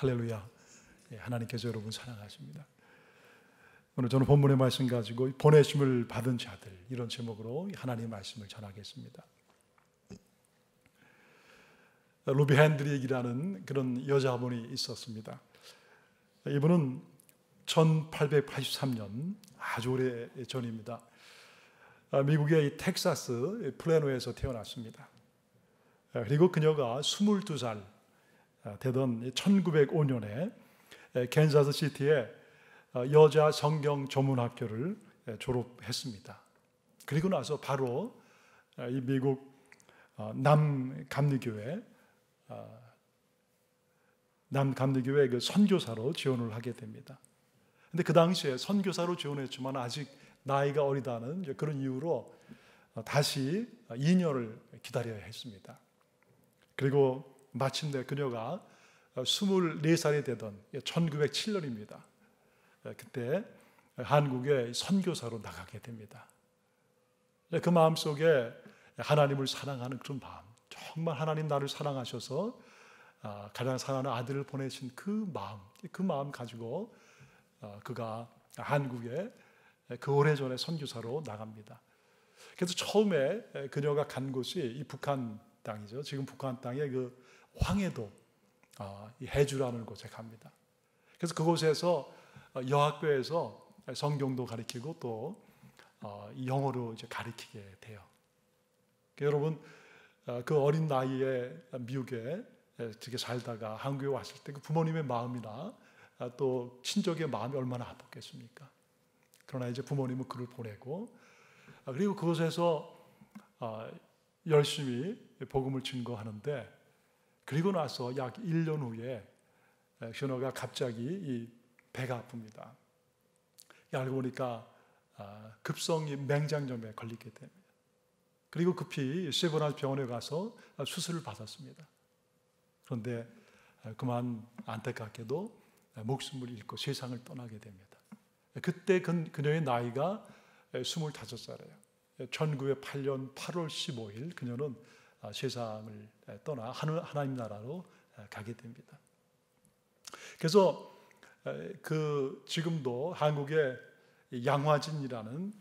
할렐루야. 하나님께서 여러분 사랑하십니다. 오늘 저는 본문의 말씀 가지고 보내심을 받은 자들, 이런 제목으로 하나님의 말씀을 전하겠습니다. 루비 핸드릭이라는 그런 여자분이 있었습니다. 이분은 1883년 아주 오래 전입니다. 미국의 텍사스 플래노에서 태어났습니다. 그리고 그녀가 22살 되던 1905년에 캔자스 시티의 여자 성경 전문학교를 졸업했습니다. 그리고 나서 바로 이 미국 남감리교회 그 선교사로 지원을 하게 됩니다. 근데 그 당시에 선교사로 지원했지만 아직 나이가 어리다는 그런 이유로 다시 2년을 기다려야 했습니다. 그리고 마침내 그녀가 24살이 되던 1907년입니다. 그때 한국에 선교사로 나가게 됩니다. 그 마음속에 하나님을 사랑하는 그런 마음, 정말 하나님 나를 사랑하셔서 가장 사랑하는 아들을 보내신 그 마음 가지고 그가 한국에 그 오래전에 선교사로 나갑니다. 그래서 처음에 그녀가 간 곳이 이 북한 땅이죠. 지금 북한 땅의 그 황해도 해주라는 곳에 갑니다. 그래서 그곳에서 여학교에서 성경도 가르치고 또 영어로 이제 가르치게 돼요. 여러분 그 어린 나이에 미국에 이렇게 살다가 한국에 왔을 때 그 부모님의 마음이나 또 친족의 마음이 얼마나 아팠겠습니까? 그러나 이제 부모님은 그를 보내고 그리고 그곳에서 열심히 복음을 증거하는데 그리고 나서 약 1년 후에 그녀가 갑자기 이 배가 아픕니다. 알고 보니까 급성이 맹장염에 걸리게 됩니다. 그리고 급히 세브란스 병원에 가서 수술을 받았습니다. 그런데 그만 안타깝게도 목숨을 잃고 세상을 떠나게 됩니다. 그때 그녀의 나이가 25살이에요. 1908년 8월 15일 그녀는 세상을 떠나 하나님 나라로 가게 됩니다. 그래서 지금도 한국에 양화진이라는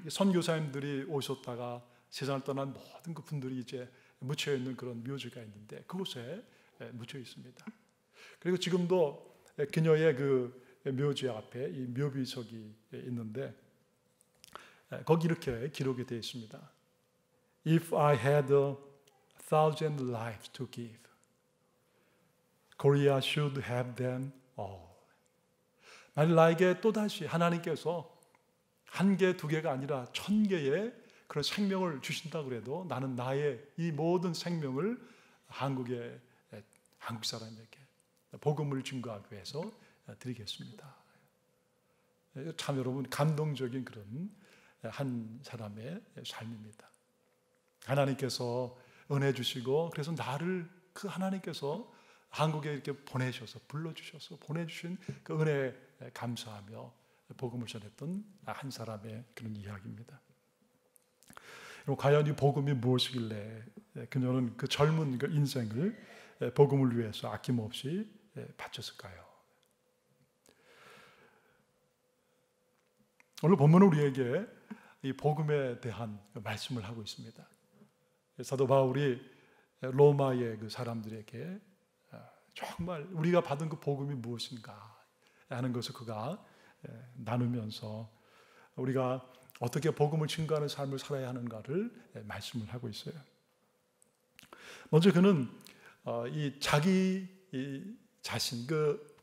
선교사님들이 오셨다가 세상을 떠난 모든 그 분들이 이제 묻혀 있는 그런 묘지가 있는데 그곳에 묻혀 있습니다. 그리고 지금도 그녀의 그 묘지 앞에 이 묘비석이 있는데 거기 이렇게 기록이 되어 있습니다. If I had 1,000 lives to give, Korea should have them all. 만일 나에게 또다시 하나님께서 한 개, 두 개가 아니라 1,000개의 그런 생명을 주신다고 해도 나는 나의 이 모든 생명을 한국 사람에게 복음을 증거하기 위해서 드리겠습니다. 참 여러분 감동적인 그런 한 사람의 삶입니다. 하나님께서 은혜 주시고 그래서 나를 그 하나님께서 한국에 이렇게 보내셔서 불러주셔서 보내주신 그 은혜에 감사하며 복음을 전했던 한 사람의 그런 이야기입니다. 과연 이 복음이 무엇이길래 그녀는 그 젊은 그 인생을 복음을 위해서 아낌없이 바쳤을까요? 오늘 본문은 우리에게 이 복음에 대한 말씀을 하고 있습니다. 사도 바울이 로마의 그 사람들에게 정말 우리가 받은 그 복음이 무엇인가 하는 것을 그가 나누면서 우리가 어떻게 복음을 증거하는 삶을 살아야 하는가를 말씀을 하고 있어요. 먼저 그는 자기 자신 그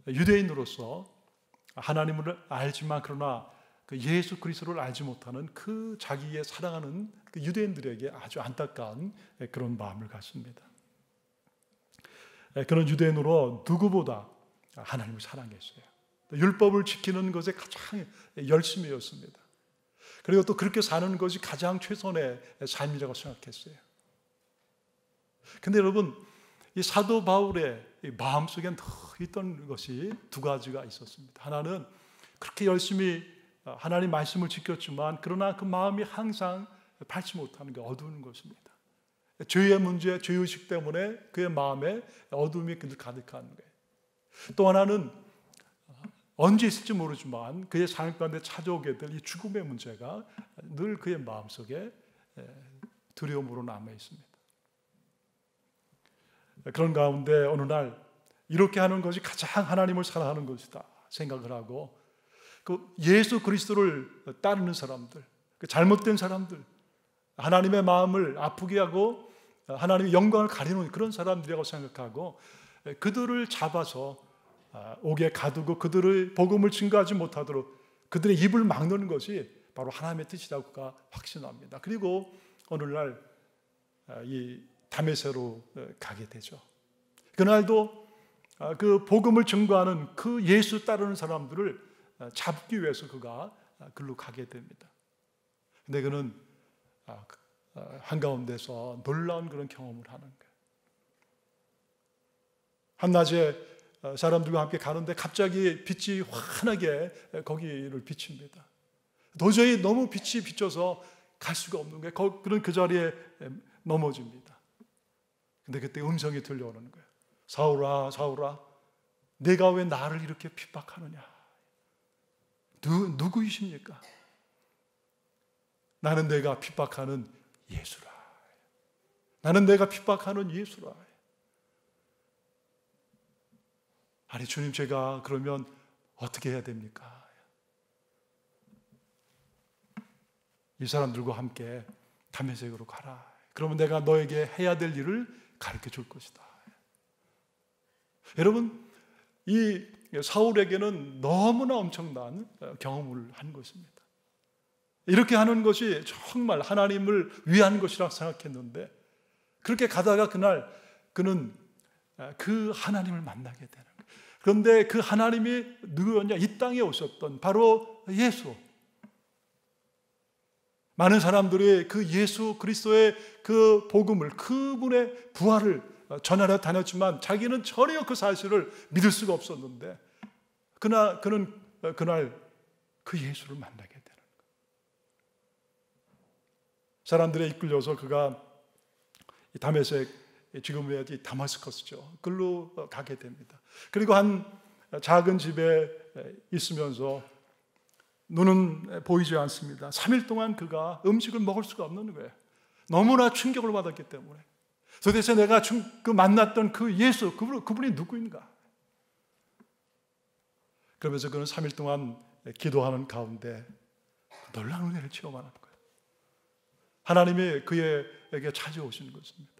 유대인으로서 하나님을 알지만 그러나 그 예수 그리스도를 알지 못하는 그 자기의 사랑하는 그 유대인들에게 아주 안타까운 그런 마음을 갖습니다. 그런 유대인으로 누구보다 하나님을 사랑했어요. 율법을 지키는 것에 가장 열심이었습니다. 그리고 또 그렇게 사는 것이 가장 최선의 삶이라고 생각했어요. 근데 여러분, 이 사도 바울의 마음속엔 더 있던 것이 두 가지가 있었습니다. 하나는 그렇게 열심히 하나님 말씀을 지켰지만 그러나 그 마음이 항상 밝지 못하는 게 어두운 것입니다. 죄의 문제, 죄의식 때문에 그의 마음에 어둠이 가득한 거예요. 또 하나는 언제 있을지 모르지만 그의 삶 가운데 찾아오게 될 이 죽음의 문제가 늘 그의 마음속에 두려움으로 남아 있습니다. 그런 가운데 어느 날 이렇게 하는 것이 가장 하나님을 사랑하는 것이다 생각을 하고, 그 예수 그리스도를 따르는 사람들, 그 잘못된 사람들, 하나님의 마음을 아프게 하고 하나님의 영광을 가리는 그런 사람들이라고 생각하고 그들을 잡아서 옥에 가두고 그들의 복음을 증거하지 못하도록 그들의 입을 막는 것이 바로 하나님의 뜻이라고 그가 확신합니다. 그리고 어느 날 이 다메섹으로 가게 되죠. 그날도 그 복음을 증거하는 그 예수 따르는 사람들을 잡기 위해서 그가 글로 가게 됩니다. 근데 그는 한가운데서 놀라운 그런 경험을 하는 거예요. 한낮에 사람들과 함께 가는데 갑자기 빛이 환하게 거기를 비칩니다. 도저히 너무 빛이 비쳐서 갈 수가 없는 거예요. 그런 그 자리에 넘어집니다. 근데 그때 음성이 들려오는 거예요. 사울아, 사울아, 내가 왜 나를 이렇게 핍박하느냐? 누구이십니까? 나는 내가 핍박하는 예수라. 나는 내가 핍박하는 예수라. 아니 주님, 제가 그러면 어떻게 해야 됩니까? 이 사람들과 함께 다메섹으로 가라. 그러면 내가 너에게 해야 될 일을 가르쳐 줄 것이다. 여러분, 이 사울에게는 너무나 엄청난 경험을 한 것입니다. 이렇게 하는 것이 정말 하나님을 위한 것이라고 생각했는데, 그렇게 가다가 그날 그는 그 하나님을 만나게 되는 거예요. 그런데 그 하나님이 누구였냐? 이 땅에 오셨던 바로 예수. 많은 사람들이 그 예수 그리스도의 그 복음을, 그분의 부활을 전하러 다녔지만 자기는 전혀 그 사실을 믿을 수가 없었는데, 그는 그날 그 예수를 만나게 되는 거예요. 사람들에 이끌려서 그가 다메섹, 지금의 다마스커스죠, 그걸로 가게 됩니다. 그리고 한 작은 집에 있으면서 눈은 보이지 않습니다. 3일 동안 그가 음식을 먹을 수가 없는 거예요. 너무나 충격을 받았기 때문에. 도대체 내가 그 만났던 그 예수, 그분이 누구인가? 그러면서 그는 3일 동안 기도하는 가운데 놀라운 은혜를 체험하는 거예요. 하나님이 그에게 찾아오시는 것입니다.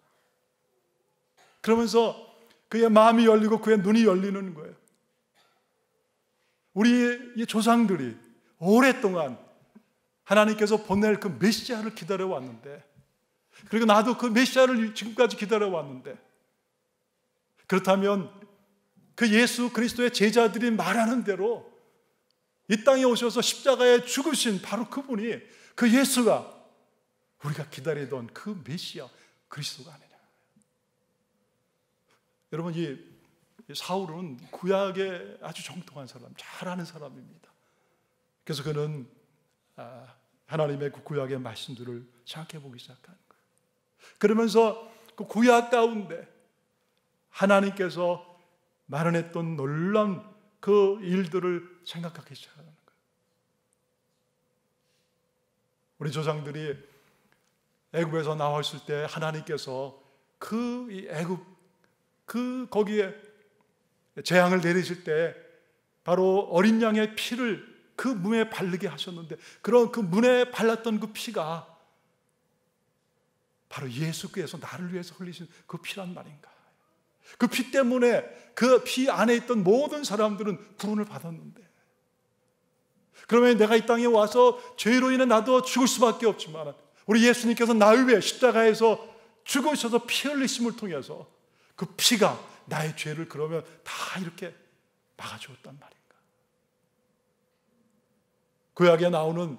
그러면서 그의 마음이 열리고 그의 눈이 열리는 거예요. 우리 이 조상들이 오랫동안 하나님께서 보낼 그 메시아를 기다려왔는데, 그리고 나도 그 메시아를 지금까지 기다려왔는데, 그렇다면 그 예수 그리스도의 제자들이 말하는 대로 이 땅에 오셔서 십자가에 죽으신 바로 그분이, 그 예수가 우리가 기다리던 그 메시아 그리스도가 아니냐. 여러분, 이 사울은 구약에 아주 정통한 사람, 잘 아는 사람입니다. 그래서 그는 하나님의 그 구약의 말씀들을 생각해 보기 시작하는 거예요. 그러면서 그 구약 가운데 하나님께서 마련했던 놀라운 그 일들을 생각하기 시작하는 거예요. 우리 조상들이 애굽에서 나왔을 때 하나님께서 그 애굽 거기에 재앙을 내리실 때 바로 어린 양의 피를 그 문에 바르게 하셨는데, 그런 그 문에 발랐던 그 피가 바로 예수께서 나를 위해서 흘리신 그 피란 말인가? 그 피 때문에 그 피 안에 있던 모든 사람들은 구원을 받았는데, 그러면 내가 이 땅에 와서 죄로 인해 나도 죽을 수밖에 없지만 우리 예수님께서 나를 위해 십자가에서 죽으셔서 피 흘리심을 통해서 그 피가 나의 죄를 그러면 다 이렇게 막아주었단 말인가? 구약에 나오는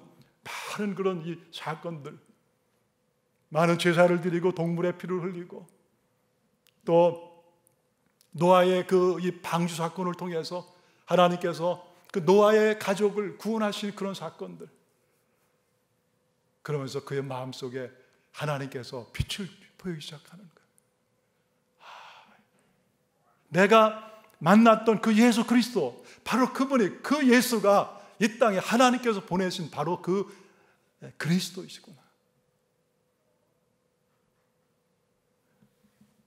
많은 그런 이 사건들, 많은 제사를 드리고 동물의 피를 흘리고, 또 노아의 그 이 방주 사건을 통해서 하나님께서 그 노아의 가족을 구원하신 그런 사건들, 그러면서 그의 마음속에 하나님께서 빛을 보이기 시작하는 거예요. 내가 만났던 그 예수 그리스도, 바로 그분이, 그 예수가 이 땅에 하나님께서 보내신 바로 그 그리스도이시구나.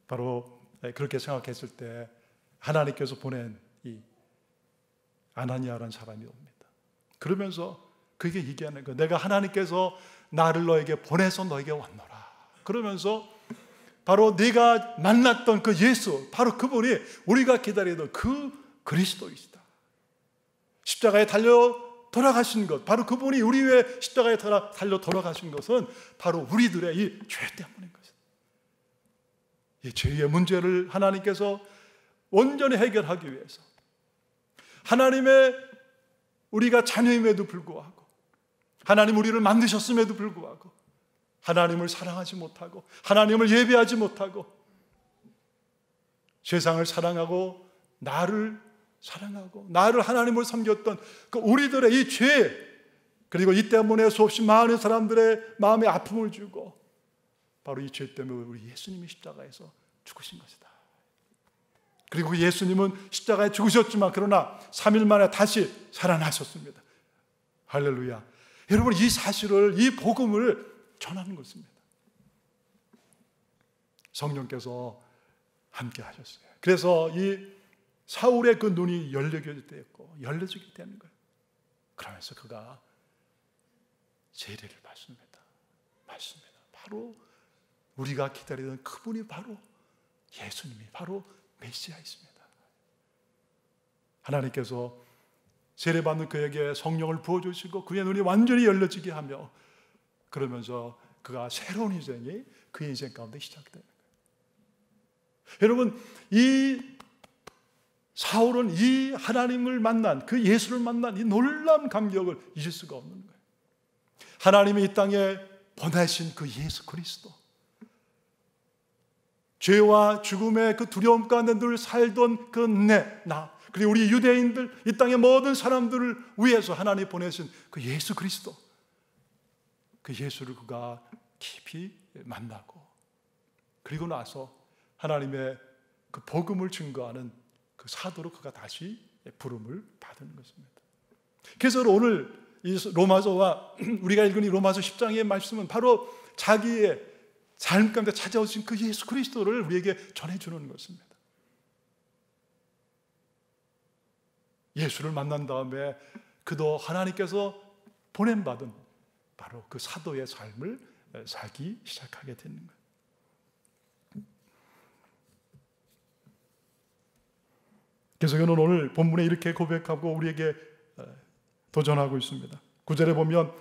바로 그렇게 생각했을 때 하나님께서 보낸 이 아나니아라는 사람이 옵니다. 그러면서 그게 얘기하는 거예요. 내가 하나님께서 나를 너에게 보내서 너에게 왔노라. 그러면서 바로 네가 만났던 그 예수, 바로 그분이 우리가 기다리던 그 그리스도이시다. 십자가에 달려 돌아가신 것, 바로 그분이 우리 위해 십자가에 달려 돌아가신 것은 바로 우리들의 이 죄 때문인 것이다. 이 죄의 문제를 하나님께서 온전히 해결하기 위해서, 하나님의 우리가 자녀임에도 불구하고, 하나님 우리를 만드셨음에도 불구하고 하나님을 사랑하지 못하고 하나님을 예배하지 못하고 세상을 사랑하고 나를 사랑하고 나를 하나님을 섬겼던 그 우리들의 이 죄, 그리고 이 때문에 수없이 많은 사람들의 마음에 아픔을 주고, 바로 이 죄 때문에 우리 예수님이 십자가에서 죽으신 것이다. 그리고 예수님은 십자가에 죽으셨지만 그러나 3일 만에 다시 살아나셨습니다. 할렐루야. 여러분, 이 사실을, 이 복음을 전하는 것입니다. 성령께서 함께 하셨어요. 그래서 이 사울의 그 눈이 열려지게 되었고 열려지게 되는 거예요. 그러면서 그가 세례를 받습니다. 바로 우리가 기다리던 그분이 바로 예수님이 바로 메시아이십니다. 하나님께서 세례받는 그에게 성령을 부어주시고 그의 눈이 완전히 열려지게 하며, 그러면서 그가 새로운 인생이 그의 인생 가운데 시작되는 거예요. 여러분, 이 사울은 이 하나님을 만난, 그 예수를 만난 이 놀라운 감격을 잊을 수가 없는 거예요. 하나님이 이 땅에 보내신 그 예수 그리스도, 죄와 죽음의 그 두려움 가운데 늘 살던 그 나, 그리고 우리 유대인들, 이 땅의 모든 사람들을 위해서 하나님이 보내신 그 예수 그리스도, 그 예수를 그가 깊이 만나고, 그리고 나서 하나님의 그 복음을 증거하는 그 사도로 그가 다시 부름을 받은 것입니다. 그래서 오늘 이 로마서와 우리가 읽은 이 로마서 10장의 말씀은 바로 자기의 삶 가운데 찾아오신 그 예수 그리스도를 우리에게 전해주는 것입니다. 예수를 만난 다음에 그도 하나님께서 보냄받은 바로 그 사도의 삶을 살기 시작하게 되는 거예요. 그래서 그는 오늘 본문에 이렇게 고백하고 우리에게 도전하고 있습니다. 9절에 보면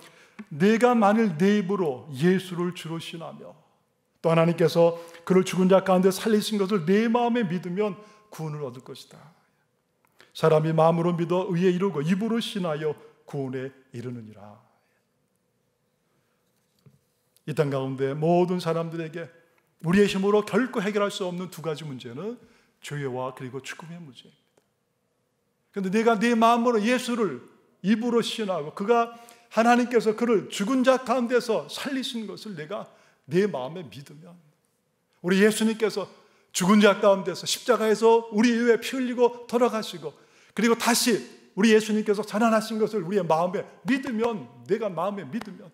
내가 만일 내 입으로 예수를 주로 신하며 또 하나님께서 그를 죽은 자 가운데 살리신 것을 내 마음에 믿으면 구원을 얻을 것이다. 사람이 마음으로 믿어 의에 이르고 입으로 신하여 구원에 이르느니라. 이 땅 가운데 모든 사람들에게 우리의 힘으로 결코 해결할 수 없는 두 가지 문제는 죄와 그리고 죽음의 문제입니다. 그런데 내가 네 마음으로 예수를 입으로 신하고 그가 하나님께서 그를 죽은 자 가운데서 살리신 것을 내가 내 마음에 믿으면, 우리 예수님께서 죽은 자 가운데서 십자가에서 우리 위해 피 흘리고 돌아가시고 그리고 다시 우리 예수님께서 살아나신 것을 우리의 마음에 믿으면, 내가 마음에 믿으면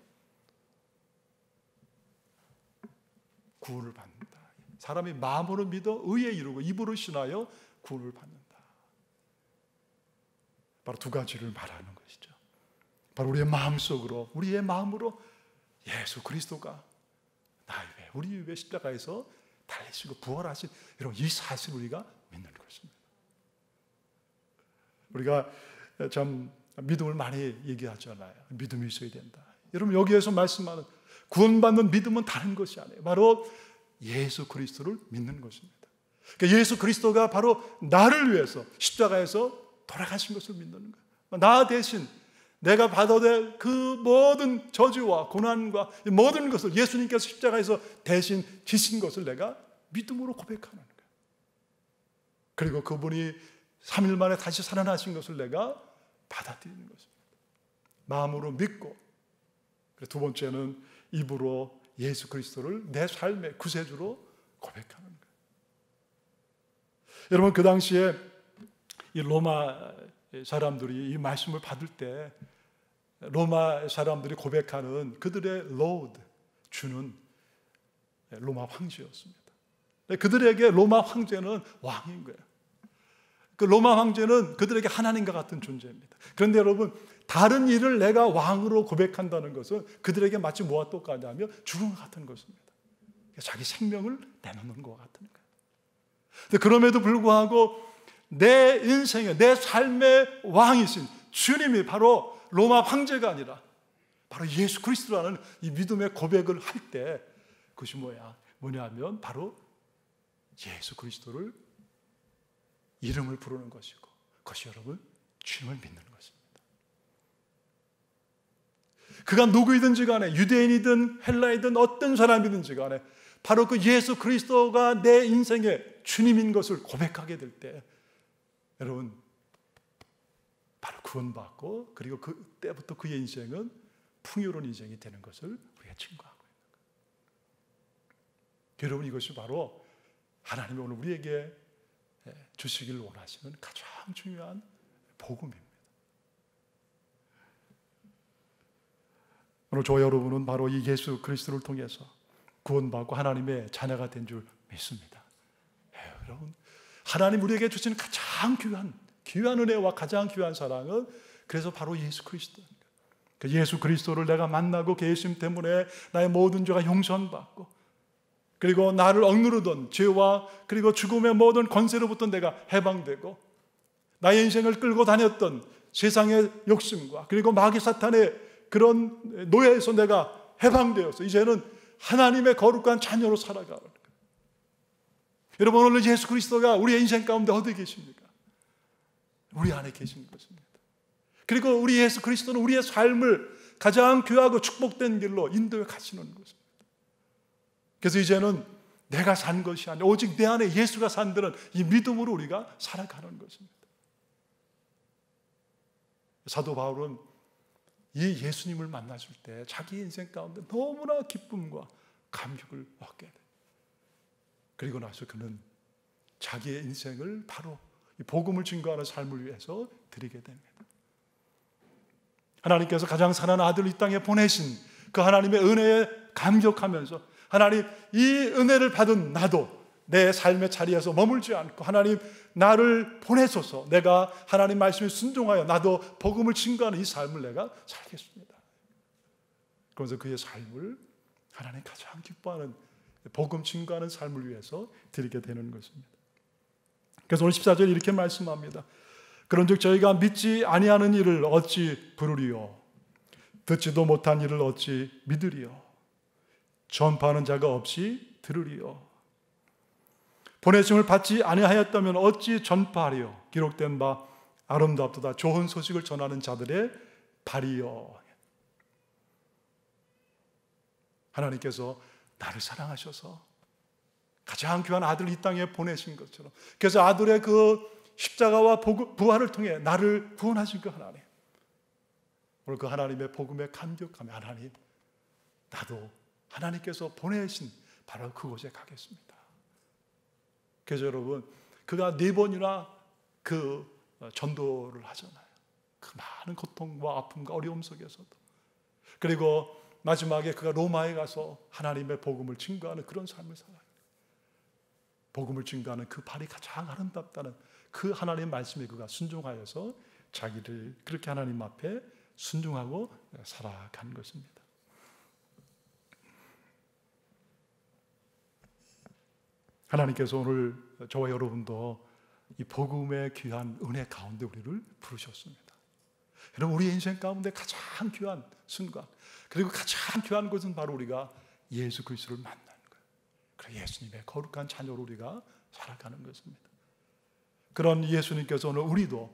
구원을 받는다. 사람이 마음으로 믿어 의에 이르고 입으로 신하여 구원을 받는다. 바로 두 가지를 말하는 것이죠. 바로 우리의 마음속으로, 우리의 마음으로 예수 그리스도가 나의 배, 우리 위에 십자가에서 달리시고 부활하신 여러분, 이 사실을 우리가 믿는 것입니다. 우리가 참 믿음을 많이 얘기하잖아요. 믿음이 있어야 된다. 여러분, 여기에서 말씀하는 구원받는 믿음은 다른 것이 아니에요. 바로 예수 그리스도를 믿는 것입니다. 그러니까 예수 그리스도가 바로 나를 위해서 십자가에서 돌아가신 것을 믿는 거예요. 나 대신 내가 받아야 될 그 모든 저주와 고난과 모든 것을 예수님께서 십자가에서 대신 지신 것을 내가 믿음으로 고백하는 거예요. 그리고 그분이 3일 만에 다시 살아나신 것을 내가 받아들이는 것입니다. 마음으로 믿고, 두 번째는 입으로 예수 그리스도를 내 삶의 구세주로 고백하는 거예요. 여러분, 그 당시에 이 로마 사람들이 이 말씀을 받을 때 로마 사람들이 고백하는 그들의 로드, 주는 로마 황제였습니다. 그들에게 로마 황제는 왕인 거예요. 그 로마 황제는 그들에게 하나님과 같은 존재입니다. 그런데 여러분, 다른 일을 내가 왕으로 고백한다는 것은 그들에게 마치 뭐와 똑같냐면 죽음과 같은 것입니다. 자기 생명을 내놓는 것과 같은 거예요. 그럼에도 불구하고 내 인생의, 내 삶의 왕이신 주님이 바로 로마 황제가 아니라 바로 예수 그리스도라는 이 믿음의 고백을 할 때 그것이 뭐냐면 바로 예수 그리스도를 이름을 부르는 것이고, 그것이 여러분 주님을 믿는 것입니다. 그가 누구이든지 간에, 유대인이든 헬라이든 어떤 사람이든지 간에 바로 그 예수 그리스도가 내 인생의 주님인 것을 고백하게 될 때 여러분 바로 구원받고, 그리고 그때부터 그의 인생은 풍요로운 인생이 되는 것을 우리가 증거하고 있는 거예요. 여러분, 이것이 바로 하나님이 오늘 우리에게 주시기를 원하시는 가장 중요한 복음입니다. 오늘 저와 여러분은 바로 이 예수 그리스도를 통해서 구원받고 하나님의 자녀가 된 줄 믿습니다. 여러분, 하나님 우리에게 주시는 가장 귀한 은혜와 가장 귀한 사랑은 그래서 바로 예수 그리스도입니다. 그 예수 그리스도를 내가 만나고 그 예수님 때문에 나의 모든 죄가 용서받고, 그리고 나를 억누르던 죄와 그리고 죽음의 모든 권세로부터 내가 해방되고, 나의 인생을 끌고 다녔던 세상의 욕심과 그리고 마귀 사탄의 그런 노예에서 내가 해방되어서 이제는 하나님의 거룩한 자녀로 살아가는 거예요. 여러분, 오늘 예수 그리스도가 우리의 인생 가운데 어디 계십니까? 우리 안에 계신 것입니다. 그리고 우리 예수 그리스도는 우리의 삶을 가장 귀하고 축복된 길로 인도해 가시는 것입니다. 그래서 이제는 내가 산 것이 아니라 오직 내 안에 예수가 산다는 이 믿음으로 우리가 살아가는 것입니다. 사도 바울은 이 예수님을 만났을 때 자기 인생 가운데 너무나 기쁨과 감격을 얻게 돼요. 그리고 나서 그는 자기의 인생을 바로 이 복음을 증거하는 삶을 위해서 드리게 됩니다. 하나님께서 가장 사랑하는 아들을 이 땅에 보내신 그 하나님의 은혜에 감격하면서, 하나님, 이 은혜를 받은 나도 내 삶의 자리에서 머물지 않고 하나님 나를 보내소서, 내가 하나님 말씀에 순종하여 나도 복음을 증거하는 이 삶을 내가 살겠습니다. 그러면서 그의 삶을 하나님 가장 기뻐하는 복음 증거하는 삶을 위해서 드리게 되는 것입니다. 그래서 오늘 14절에 이렇게 말씀합니다. 그런즉 저희가 믿지 아니하는 일을 어찌 부르리요? 듣지도 못한 일을 어찌 믿으리요? 전파하는 자가 없이 들으리요? 보내심을 받지 아니하였다면 어찌 전파하리요? 기록된 바 아름답도다 좋은 소식을 전하는 자들의 발이요. 하나님께서 나를 사랑하셔서 가장 귀한 아들을 이 땅에 보내신 것처럼, 그래서 아들의 그 십자가와 부활을 통해 나를 구원하신 그 하나님, 오늘 그 하나님의 복음에 감격하며 하나님, 나도 하나님께서 보내신 바로 그곳에 가겠습니다. 그래서 여러분, 그가 4번이나 그 전도를 하잖아요. 그 많은 고통과 아픔과 어려움 속에서도. 그리고 마지막에 그가 로마에 가서 하나님의 복음을 증거하는 그런 삶을 살아요. 복음을 증거하는 그 발이 가장 아름답다는 그 하나님의 말씀에 그가 순종하여서 자기를 그렇게 하나님 앞에 순종하고 살아간 것입니다. 하나님께서 오늘 저와 여러분도 이 복음의 귀한 은혜 가운데 우리를 부르셨습니다. 여러분, 우리의 인생 가운데 가장 귀한 순간, 그리고 가장 귀한 것은 바로 우리가 예수 그리스도를 만나는 거예요. 그리고 예수님의 거룩한 자녀로 우리가 살아가는 것입니다. 그런 예수님께서 오늘 우리도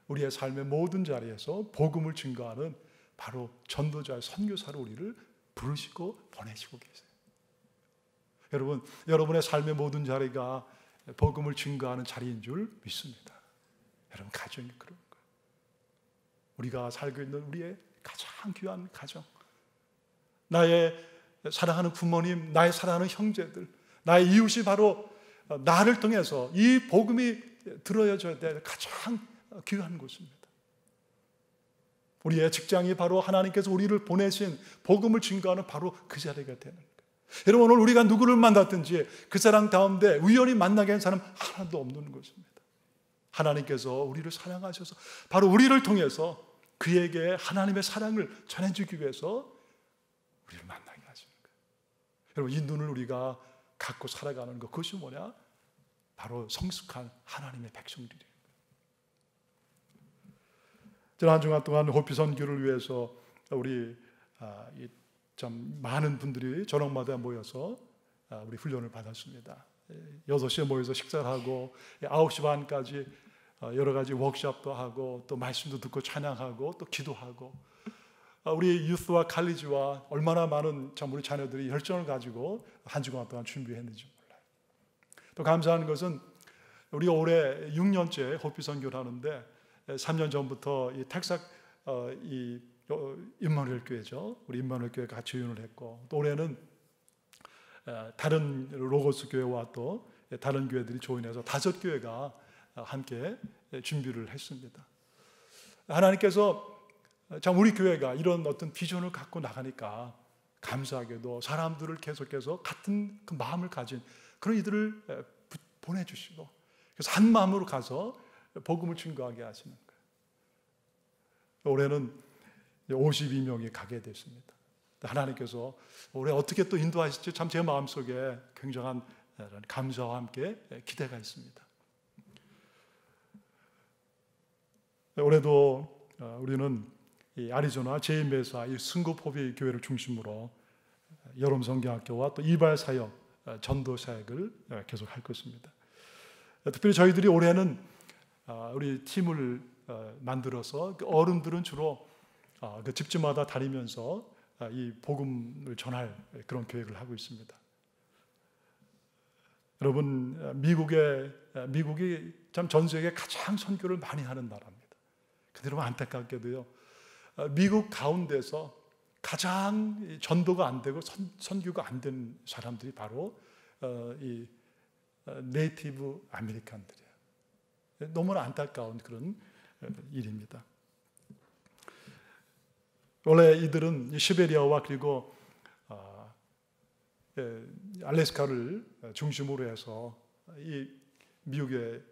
우리의 삶의 모든 자리에서 복음을 증거하는 바로 전도자의 선교사로 우리를 부르시고 보내시고 계세요. 여러분, 여러분의 삶의 모든 자리가 복음을 증거하는 자리인 줄 믿습니다. 여러분, 가정이 그런 거예요. 우리가 살고 있는 우리의 가장 귀한 가정, 나의 사랑하는 부모님, 나의 사랑하는 형제들, 나의 이웃이 바로 나를 통해서 이 복음이 들어져야 될 가장 귀한 곳입니다. 우리의 직장이 바로 하나님께서 우리를 보내신 복음을 증거하는 바로 그 자리가 되는 거예요. 여러분, 오늘 우리가 누구를 만났든지 그 사람 가운데 우연히 만나게 한 사람 하나도 없는 것입니다. 하나님께서 우리를 사랑하셔서 바로 우리를 통해서 그에게 하나님의 사랑을 전해주기 위해서 우리를 만나게 하시는 거예요. 여러분, 이 눈을 우리가 갖고 살아가는 것, 그것이 뭐냐? 바로 성숙한 하나님의 백성들이에요. 지난 한 주간 동안 호피 선교를 위해서 우리 참 많은 분들이 저녁마다 모여서 우리 훈련을 받았습니다. 6시에 모여서 식사를 하고 9시 반까지 여러 가지 워크숍도 하고 또 말씀도 듣고 찬양하고 또 기도하고 우리 유스와 칼리지와 얼마나 많은 참 우리 자녀들이 열정을 가지고 한 주간 동안 준비했는지 몰라요. 또 감사한 것은 우리가 올해 6년째 호피 선교를 하는데 3년 전부터 이 텍사스 임마누엘 교회죠. 우리 임마누엘 교회가 같이 지원을 했고 또 올해는 다른 로고스 교회와 또 다른 교회들이 조인해서 5교회가 함께 준비를 했습니다. 하나님께서 참 우리 교회가 이런 어떤 비전을 갖고 나가니까 감사하게도 사람들을 계속해서 같은 그 마음을 가진 그런 이들을 보내주시고 그래서 한 마음으로 가서 복음을 증거하게 하시는 거예요. 올해는 52명이 가게 됐습니다. 하나님께서 올해 어떻게 또 인도하실지 참 제 마음속에 굉장한 감사와 함께 기대가 있습니다. 올해도 우리는 이 아리조나 제2메사 이 승급호비 교회를 중심으로 여름 성경학교와 또 이발 사역, 전도 사역을 계속 할 것입니다. 특별히 저희들이 올해는 우리 팀을 만들어서 어른들은 주로 그 집집마다 다니면서 이 복음을 전할 그런 계획을 하고 있습니다. 여러분, 미국이 참 전 세계 가장 선교를 많이 하는 나라입니다. 근데 여러분 안타깝게도요, 미국 가운데서 가장 전도가 안 되고 선교가 안 된 사람들이 바로 이 네이티브 아메리칸들이에요. 너무나 안타까운 그런 일입니다. 원래 이들은 시베리아와 그리고 알래스카를 중심으로 해서 이 미국의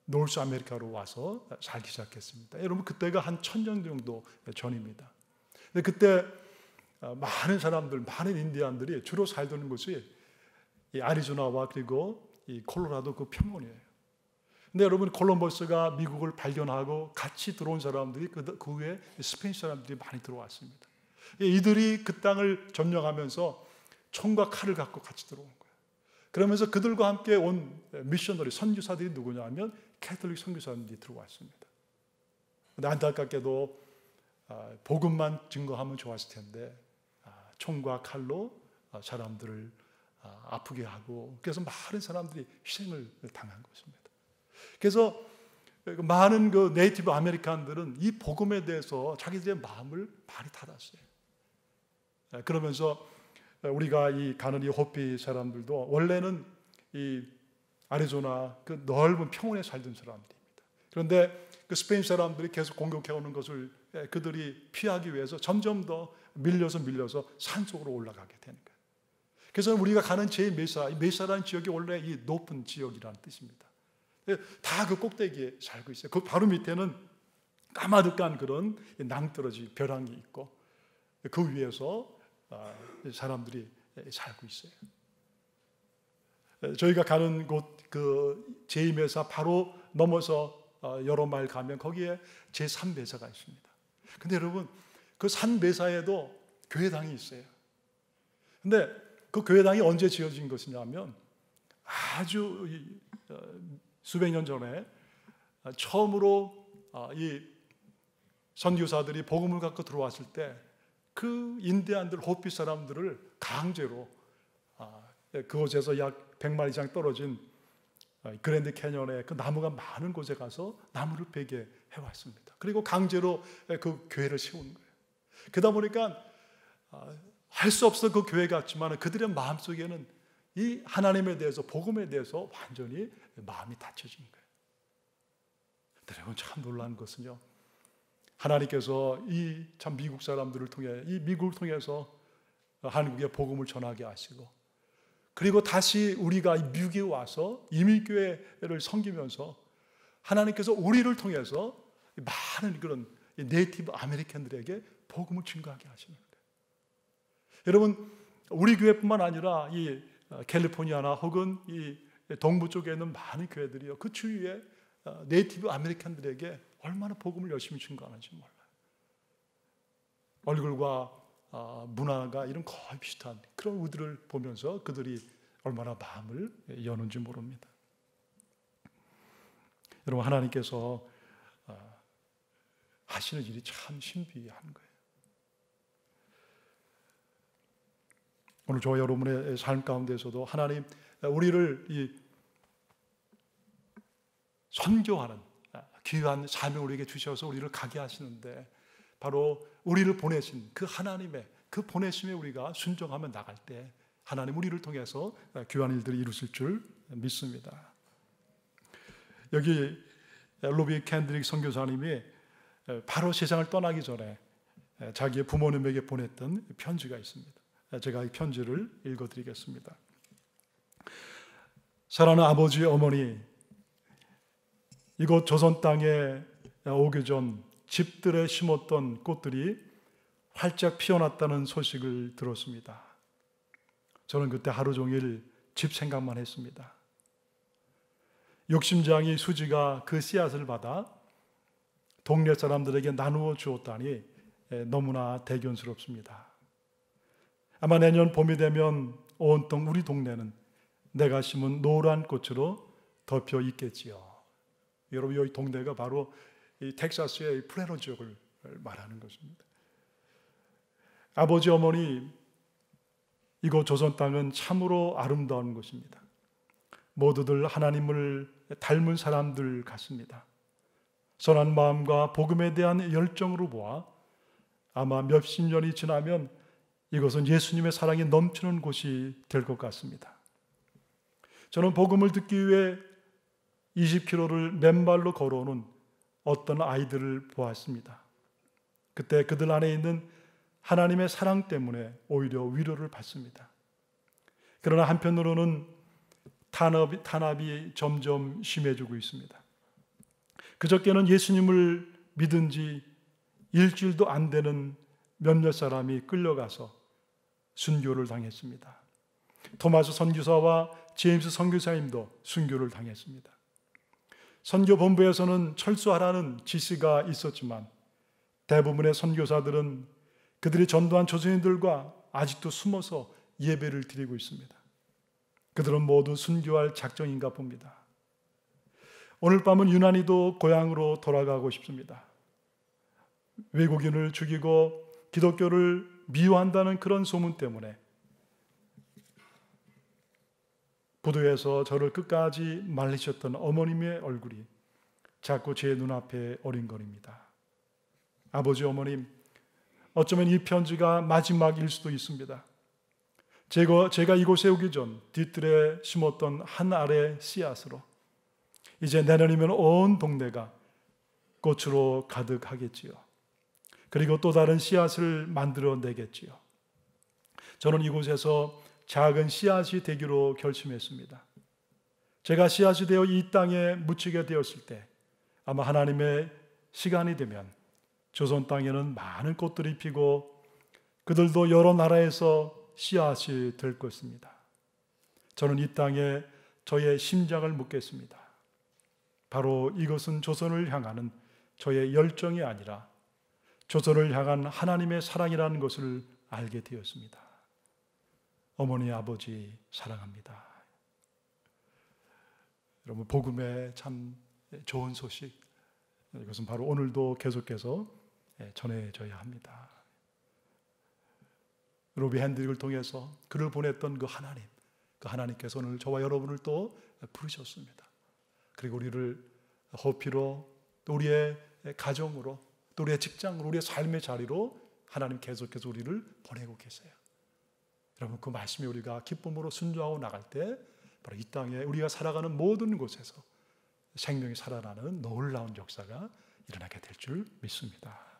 노스 아메리카로 와서 살기 시작했습니다. 여러분 그때가 한 1000년 정도 전입니다. 근데 그때 많은 사람들, 많은 인디안들이 주로 살던 곳이 이 아리조나와 그리고 이 콜로라도 그 평원이에요. 근데 여러분 콜럼버스가 미국을 발견하고 같이 들어온 사람들이 그 후에 스페인 사람들이 많이 들어왔습니다. 이들이 그 땅을 점령하면서 총과 칼을 갖고 같이 들어온 거예요. 그러면서 그들과 함께 온 미셔너리, 선교사들이 누구냐면 캐톨릭 선교사들이 들어왔습니다. 근데 안타깝게도 복음만 증거하면 좋았을 텐데 총과 칼로 사람들을 아프게 하고 그래서 많은 사람들이 희생을 당한 것입니다. 그래서 많은 그 네이티브 아메리칸들은 이 복음에 대해서 자기들의 마음을 많이 닫았어요. 그러면서 우리가 가는 이 호피 사람들도 원래는 이 아리조나 그 넓은 평원에 살던 사람들입니다. 그런데 그 스페인 사람들이 계속 공격해오는 것을 그들이 피하기 위해서 점점 더 밀려서 산속으로 올라가게 되는 거예요. 그래서 우리가 가는 메사라는 지역이 원래 이 높은 지역이라는 뜻입니다. 다 그 꼭대기에 살고 있어요. 그 바로 밑에는 까마득한 그런 낭떠러지 벼랑이 있고 그 위에서 사람들이 살고 있어요. 저희가 가는 곳 그 제2메사 바로 넘어서 여러 마일 가면 거기에 제3메사가 있습니다. 근데 여러분 그 산메사에도 교회당이 있어요. 근데 그 교회당이 언제 지어진 것이냐면 아주 수백 년 전에 처음으로 이 선교사들이 복음을 갖고 들어왔을 때 그 인디안들 호피 사람들을 강제로 그곳에서 약 100마일 이상 떨어진 그랜드 캐년의 그 나무가 많은 곳에 가서 나무를 베게 해왔습니다. 그리고 강제로 그 교회를 세운 거예요. 그러다 보니까 할 수 없어 그 교회 같지만 그들의 마음속에는 이 하나님에 대해서, 복음에 대해서 완전히 마음이 닫혀진 거예요. 여러분, 참 놀라운 것은요, 하나님께서 이 참 미국 사람들을 통해, 이 미국을 통해서 한국에 복음을 전하게 하시고, 그리고 다시 우리가 미국에 와서 이민교회를 섬기면서 하나님께서 우리를 통해서 많은 그런 네이티브 아메리칸들에게 복음을 증거하게 하시는 거예요. 여러분, 우리 교회뿐만 아니라 이 캘리포니아나 혹은 이 동부 쪽에 있는 많은 교회들이요, 그 주위에 네이티브 아메리칸들에게 얼마나 복음을 열심히 증거하는지 몰라요. 얼굴과 문화가 이런 거의 비슷한 그런 우리들을 보면서 그들이 얼마나 마음을 여는지 모릅니다. 여러분, 하나님께서 하시는 일이 참 신비한 거예요. 오늘 저와 여러분의 삶 가운데서도 하나님 우리를 이 선교하는 귀한 사명을 우리에게 주셔서 우리를 가게 하시는데, 바로 우리를 보내신 그 하나님의 그 보내심에 우리가 순종하며 나갈 때 하나님 우리를 통해서 귀한 일들을 이루실 줄 믿습니다. 여기 로비 캔드릭 선교사님이 바로 세상을 떠나기 전에 자기의 부모님에게 보냈던 편지가 있습니다. 제가 이 편지를 읽어드리겠습니다. 사랑하는 아버지, 어머니, 이곳 조선 땅에 오기 전 집들에 심었던 꽃들이 활짝 피어났다는 소식을 들었습니다. 저는 그때 하루 종일 집 생각만 했습니다. 욕심장이 수지가 그 씨앗을 받아 동네 사람들에게 나누어 주었다니 너무나 대견스럽습니다. 아마 내년 봄이 되면 온통 우리 동네는 내가 심은 노란 꽃으로 덮여 있겠지요. 여러분, 이 동네가 바로 이 텍사스의 플래너 지역을 말하는 것입니다. 아버지, 어머니, 이곳 조선 땅은 참으로 아름다운 곳입니다. 모두들 하나님을 닮은 사람들 같습니다. 선한 마음과 복음에 대한 열정으로 보아 아마 몇십 년이 지나면 이곳은 예수님의 사랑이 넘치는 곳이 될 것 같습니다. 저는 복음을 듣기 위해 20km를 맨발로 걸어오는 어떤 아이들을 보았습니다. 그때 그들 안에 있는 하나님의 사랑 때문에 오히려 위로를 받습니다. 그러나 한편으로는 탄압이 점점 심해지고 있습니다. 그저께는 예수님을 믿은 지 일주일도 안 되는 몇몇 사람이 끌려가서 순교를 당했습니다. 토마스 선교사와 제임스 선교사님도 순교를 당했습니다. 선교본부에서는 철수하라는 지시가 있었지만 대부분의 선교사들은 그들이 전도한 조선인들과 아직도 숨어서 예배를 드리고 있습니다. 그들은 모두 순교할 작정인가 봅니다. 오늘 밤은 유난히도 고향으로 돌아가고 싶습니다. 외국인을 죽이고 기독교를 미워한다는 그런 소문 때문에 부두에서 저를 끝까지 말리셨던 어머님의 얼굴이 자꾸 제 눈앞에 어린거립니다. 아버지, 어머님, 어쩌면 이 편지가 마지막일 수도 있습니다. 제가 이곳에 오기 전 뒤뜰에 심었던 한 알의 씨앗으로 이제 내년이면 온 동네가 꽃으로 가득하겠지요. 그리고 또 다른 씨앗을 만들어내겠지요. 저는 이곳에서 작은 씨앗이 되기로 결심했습니다. 제가 씨앗이 되어 이 땅에 묻히게 되었을 때 아마 하나님의 시간이 되면 조선 땅에는 많은 꽃들이 피고 그들도 여러 나라에서 씨앗이 될 것입니다. 저는 이 땅에 저의 심장을 묻겠습니다. 바로 이것은 조선을 향하는 저의 열정이 아니라 조선을 향한 하나님의 사랑이라는 것을 알게 되었습니다. 어머니, 아버지 사랑합니다. 여러분, 복음의 참 좋은 소식, 이것은 바로 오늘도 계속해서 전해져야 합니다. 로비 핸드릭을 통해서 그를 보냈던 그 하나님께서 오늘 저와 여러분을 또 부르셨습니다. 그리고 우리를 호피로, 또 우리의 가정으로, 또 우리의 직장으로, 우리의 삶의 자리로 하나님 계속해서 우리를 보내고 계세요. 여러분, 그 말씀에 우리가 기쁨으로 순종하고 나갈 때 바로 이 땅에 우리가 살아가는 모든 곳에서 생명이 살아나는 놀라운 역사가 일어나게 될 줄 믿습니다.